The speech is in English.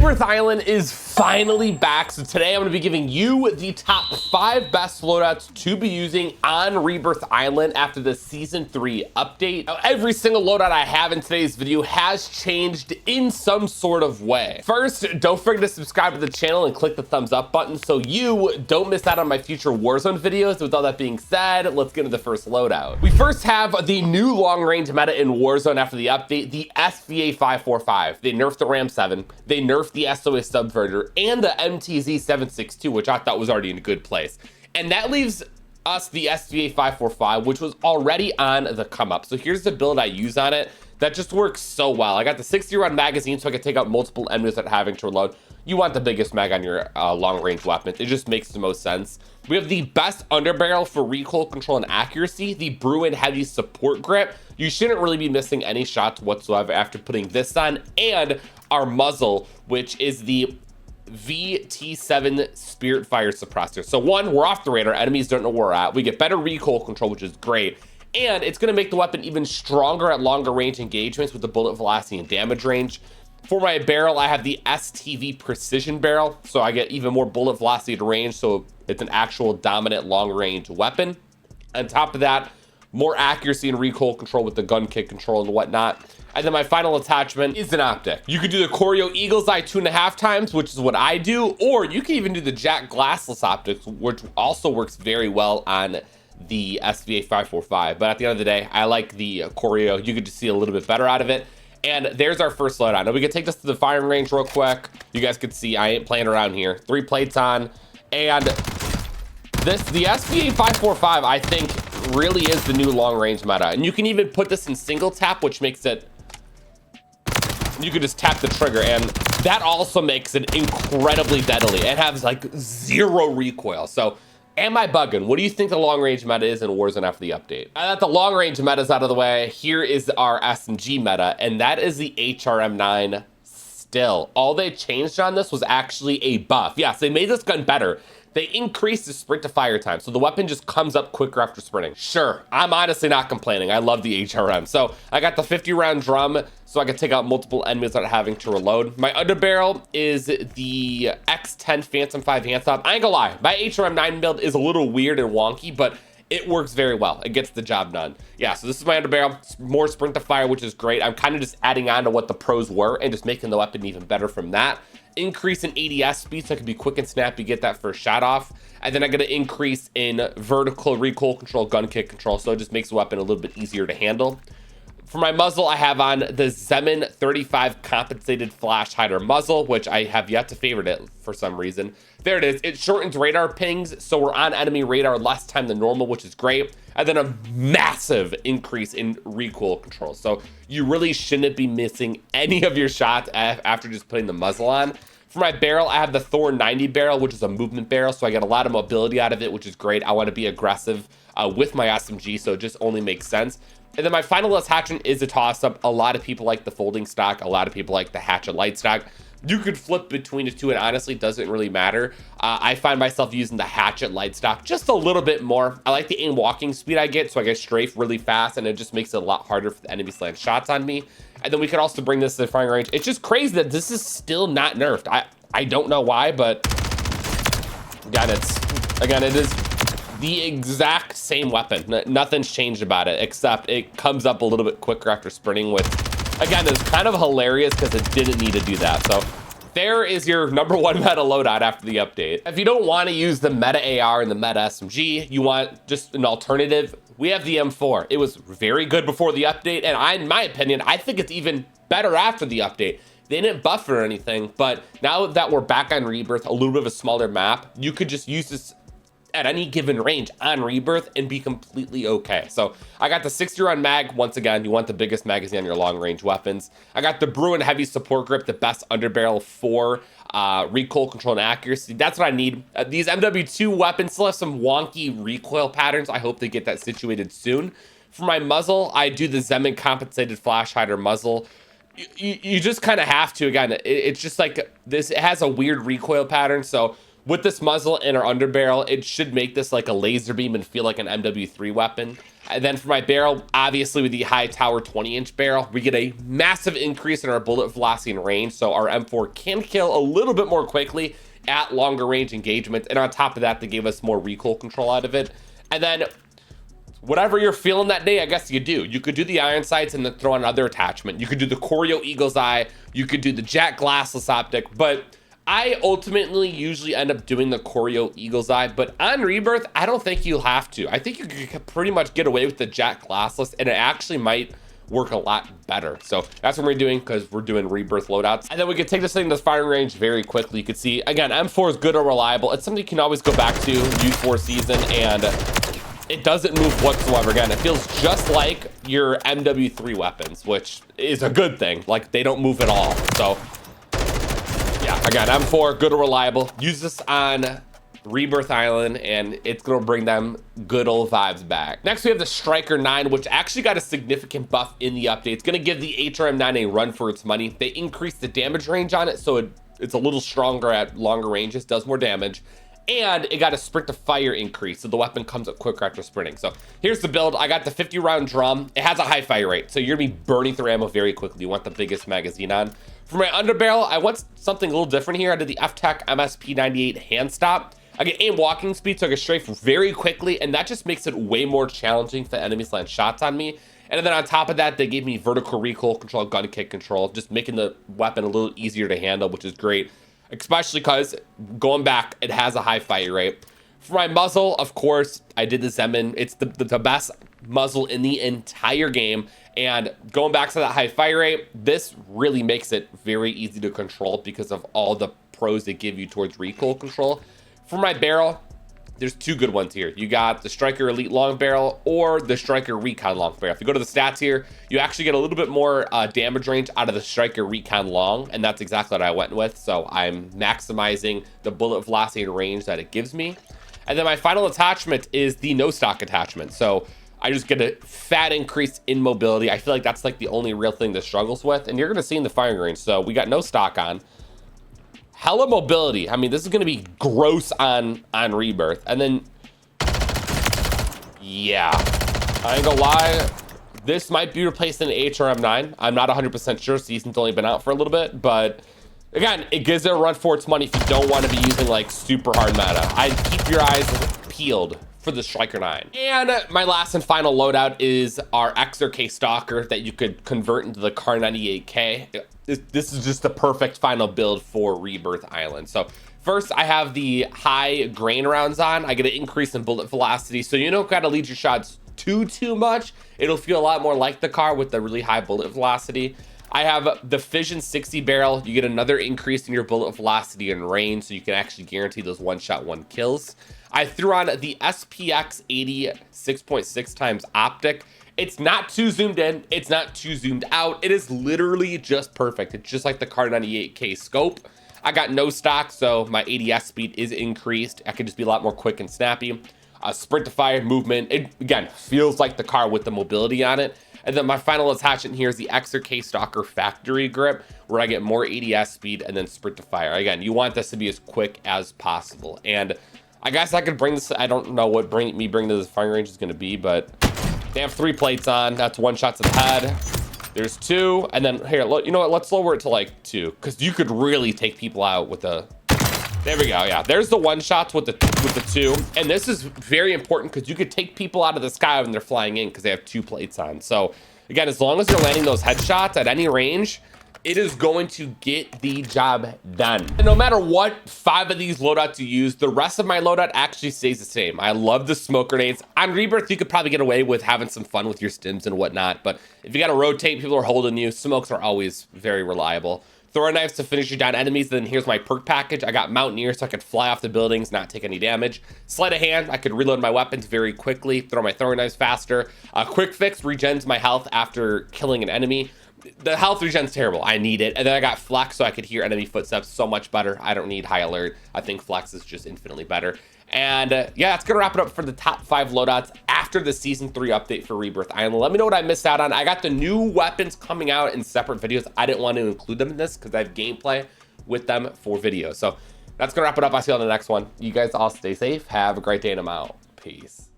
Rebirth Island is finally back, so today I'm going to be giving you the top 5 best loadouts to be using on Rebirth Island after the Season 3 update. Now, every single loadout I have in today's video has changed in some sort of way. First, don't forget to subscribe to the channel and click the thumbs up button so you don't miss out on my future Warzone videos. With all that being said, let's get into the first loadout. We first have the new long-range meta in Warzone after the update, the SVA 545. They nerfed the Ram 7, they nerfed the SOS Subverter, and the MTZ 762, which I thought was already in a good place. And that leaves us the SVA 545, which was already on the come up. So here's the build I use on it that just works so well. I got the 60-round magazine so I can take out multiple enemies without having to reload. You want the biggest mag on your long-range weapon. It just makes the most sense. We have the best underbarrel for recoil control and accuracy, the Bruin heavy support grip. You shouldn't really be missing any shots whatsoever after putting this on, and our muzzle, which is the VT7 Spirit Fire Suppressor. So one, we're off the radar, enemies don't know where we're at. We get better recoil control, which is great. And it's gonna make the weapon even stronger at longer range engagements with the bullet velocity and damage range. For my barrel, I have the STV Precision Barrel, so I get even more bullet velocity to range, so it's an actual dominant long-range weapon. On top of that, more accuracy and recoil control with the gun kick control and whatnot. And then my final attachment is an optic. You could do the Choreo Eagle's Eye 2.5 times, which is what I do, or you can even do the Jack Glassless optics, which also works very well on the SVA 545. But at the end of the day, I like the Choreo. You could just see a little bit better out of it. And there's our first loadout. Now we can take this to the firing range real quick. You guys can see I ain't playing around here. 3 plates on. And the SVA 545, I think, really is the new long range meta. And you can even put this in single tap, which makes it, you could just tap the trigger, and that also makes it incredibly deadly. It has like 0 recoil. So am I bugging? What do you think the long range meta is in Warzone after the update? Now that the long range meta is out of the way, here is our SMG meta, and that is the HRM9 still. All they changed on this was actually a buff. Yes, they made this gun better. They increased the sprint to fire time, so the weapon just comes up quicker after sprinting. Sure, I'm honestly not complaining. I love the HRM. So I got the 50-round drum, so I can take out multiple enemies without having to reload. My underbarrel is the X10 Phantom 5 handstop. I ain't gonna lie, my HRM9 build is a little weird and wonky, but it works very well. It gets the job done. Yeah, so this is my underbarrel. It's more sprint to fire, which is great. I'm kind of just adding on to what the pros were and just making the weapon even better from that. Increase in ADS speed so I can be quick and snappy, get that first shot off. And then I get an increase in vertical recoil control, gun kick control, so it just makes the weapon a little bit easier to handle. For my muzzle, I have on the Zemin 35 compensated flash hider muzzle, which I have yet to favorite it for some reason. There it is. It shortens radar pings, so we're on enemy radar less time than normal, which is great. And then a massive increase in recoil control. So you really shouldn't be missing any of your shots after just putting the muzzle on. For my barrel, I have the Thor 90 barrel, which is a movement barrel, so I get a lot of mobility out of it, which is great. I want to be aggressive with my SMG, so it just only makes sense. And then my final attachment is a toss-up. A lot of people like the folding stock. A lot of people like the hatchet light stock. You could flip between the two, and honestly, doesn't really matter. I find myself using the hatchet light stock just a little bit more. I like the aim walking speed I get, so I get strafe really fast, and it just makes it a lot harder for the enemies to land shots on me. And then we could also bring this to the firing range. It's just crazy that this is still not nerfed. I don't know why, but again, it is the exact same weapon. Nothing's changed about it, except it comes up a little bit quicker after sprinting, with, again, it's kind of hilarious because it didn't need to do that. So there is your number 1 meta loadout after the update. If you don't want to use the meta AR and the meta SMG, you want just an alternative, we have the M4. It was very good before the update, and in my opinion, I think it's even better after the update. They didn't buff or anything, but now that we're back on Rebirth, a little bit of a smaller map, you could just use this at any given range on Rebirth and be completely okay. So I got the 60-round mag. Once again, you want the biggest magazine on your long-range weapons. I got the Bruin heavy support grip, the best underbarrel for recoil control and accuracy. That's what I need. These MW2 weapons still have some wonky recoil patterns. I hope they get that situated soon. For my muzzle, I do the Zemin compensated flash hider muzzle. You just kind of have to. Again, it's just like this. It has a weird recoil pattern, so with this muzzle and our underbarrel, it should make this like a laser beam and feel like an MW3 weapon. And then for my barrel, obviously with the high tower 20-inch barrel, we get a massive increase in our bullet velocity and range. So our M4 can kill a little bit more quickly at longer range engagement. And on top of that, they gave us more recoil control out of it. And then whatever you're feeling that day, I guess you do. You could do the iron sights and then throw on another attachment. You could do the Choreo Eagle's Eye. You could do the Jack Glassless optic, but I ultimately usually end up doing the Choreo Eagle's Eye, but on Rebirth, I don't think you'll have to. I think you could pretty much get away with the Jack Glassless, and it actually might work a lot better. So that's what we're doing, because we're doing Rebirth loadouts. And then we can take this thing to firing range very quickly. You can see, again, M4 is good or reliable. It's something you can always go back to, use for season, and it doesn't move whatsoever. Again, it feels just like your MW3 weapons, which is a good thing. Like, they don't move at all. So yeah, again, M4, good or reliable. Use this on Rebirth Island, and it's gonna bring them good old vibes back. Next, we have the Striker 9, which actually got a significant buff in the update. It's gonna give the HRM9 a run for its money. They increased the damage range on it, so it's a little stronger at longer ranges, does more damage. And it got a sprint to fire increase, so the weapon comes up quicker after sprinting. So here's the build. I got the 50-round drum. It has a high fire rate, so you're gonna be burning through ammo very quickly. You want the biggest magazine on. For my underbarrel, I want something a little different here. I did the Tctekk MSP98 hand stop. I get aim walking speed, so I can strafe very quickly, and that just makes it way more challenging for enemies land shots on me. And then on top of that, they gave me vertical recoil control, gun kick control, just making the weapon a little easier to handle, which is great. Especially because, going back, it has a high fire rate. For my muzzle, of course, I did the Zeman. It's the best muzzle in the entire game. And going back to that high fire rate, this really makes it very easy to control because of all the pros they give you towards recoil control. For my barrel, there's two good ones here. You got the Striker Elite Long Barrel or the Striker Recon Long Barrel. If you go to the stats here, you actually get a little bit more damage range out of the Striker Recon Long, and that's exactly what I went with. So I'm maximizing the bullet velocity and range that it gives me. And then my final attachment is the no stock attachment. So I just get a fat increase in mobility. I feel like that's like the only real thing that struggles with, and you're gonna see in the firing range. So we got no stock on. Hella mobility. I mean, this is gonna be gross on Rebirth. And then, yeah, I ain't gonna lie, this might be replacing the HRM9. I'm not 100% sure. Season's only been out for a little bit, but again, it gives it a run for its money if you don't want to be using like super hard meta. I'd keep your eyes peeled for the Striker 9. And my last and final loadout is our XRK Stalker that you could convert into the Kar 98K. This is just the perfect final build for Rebirth Island. So first, I have the high grain rounds on. I get an increase in bullet velocity, so you don't gotta lead your shots too much. It'll feel a lot more like the car with the really high bullet velocity. I have the Fission 60 barrel. You get another increase in your bullet velocity and range, so you can actually guarantee those one-shot one kills. I threw on the SPX 80 6.6 times optic. It's not too zoomed in. It's not too zoomed out. It is literally just perfect. It's just like the Kar 98K scope. I got no stock, so my ADS speed is increased. I can just be a lot more quick and snappy. Sprint to fire movement. It, again, feels like the car with the mobility on it. And then my final attachment here is the XRK Stalker Factory Grip, where I get more ADS speed and then sprint to fire. Again, you want this to be as quick as possible. And I guess I could bring this, I don't know what bringing to this firing range is going to be, but they have 3 plates on. That's 1 shot to the head. There's 2. And then here, you know what? Let's lower it to like 2, because you could really take people out with the, there we go. Yeah, there's the 1 shots with the 2. And this is very important because you could take people out of the sky when they're flying in because they have 2 plates on. So again, as long as you're landing those headshots at any range, it is going to get the job done. And no matter what 5 of these loadouts you use, the rest of my loadout actually stays the same. I love the smoke grenades. On Rebirth, you could probably get away with having some fun with your stims and whatnot, but if you gotta rotate, people are holding you, smokes are always very reliable. Throwing knives to finish you down enemies. Then here's my perk package. I got Mountaineer so I could fly off the buildings, not take any damage. Sleight of hand, I could reload my weapons very quickly, throw my throwing knives faster. Quick fix regens my health after killing an enemy. The health regen's terrible. I need it. And then I got flex so I could hear enemy footsteps so much better. I don't need high alert. I think flex is just infinitely better. And yeah, that's gonna wrap it up for the top 5 loadouts after the season 3 update for Rebirth Island. Let me know what I missed out on. I got the new weapons coming out in separate videos. I didn't want to include them in this because I have gameplay with them for videos. So That's gonna wrap it up. I'll see you on the next one. You guys all stay safe. Have a great day, and I'm out. Peace.